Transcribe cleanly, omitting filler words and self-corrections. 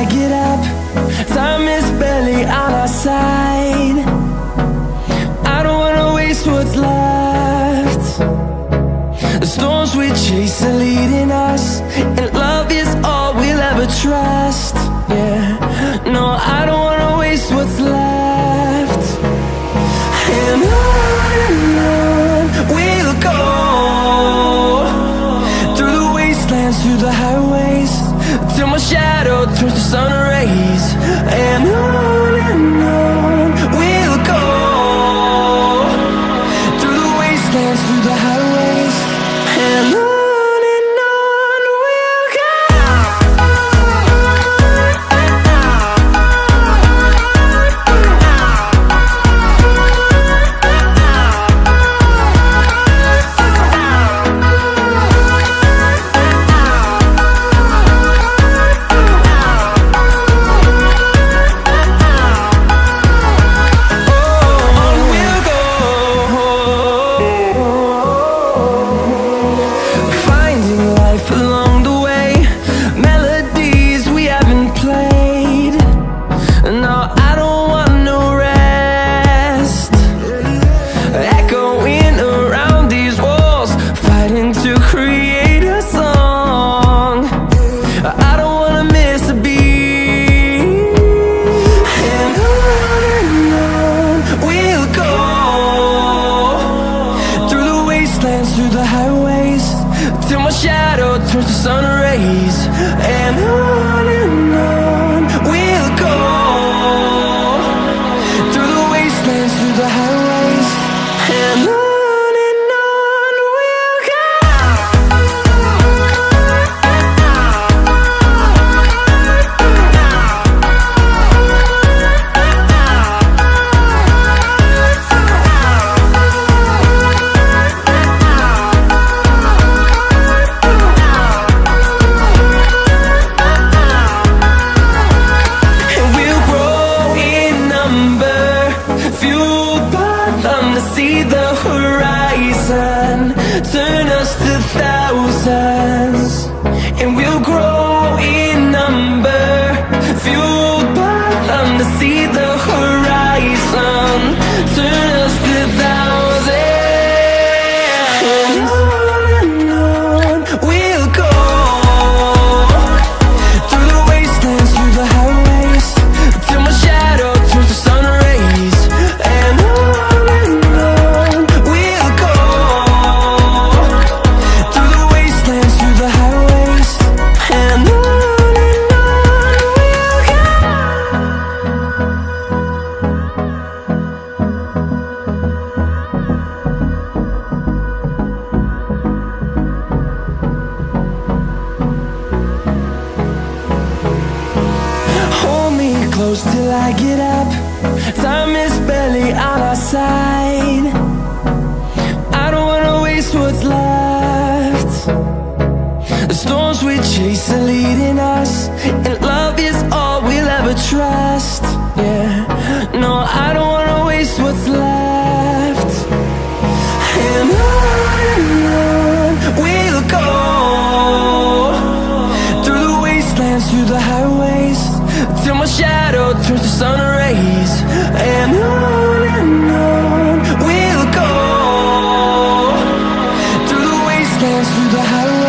I get up. Time is barely on our side. I don't wanna waste what's left. The storms we chase are leading us, and love is all we'll ever trust. Yeah, no, I don't wanna waste what's left. And on we'll go, through the wastelands, through the highways, till my shadow turns to sun rays. And on we'll go, through the wastelands, through the highways, and on. Through the highways, till my shadow turns to sun rays. And on we'll go, through the wastelands, through the highways, and on. See the horizon turn us to thousands, and we'll grow in number, fueled by them. To see the horizon turn us to thousands, and on we'll go, through the wastelands, through the highways, till my shadow turns to sun rays. And close till I get up. Time is barely on our side. I don't wanna waste what's left. The storms we chase are leading us, and love is all we'll ever trust. Yeah, no, I don't wanna waste what's left. And on we'll go, through the wastelands, through the highways, till my shadow turns to sun rays. And on we'll go, through the wastelands, through the highways.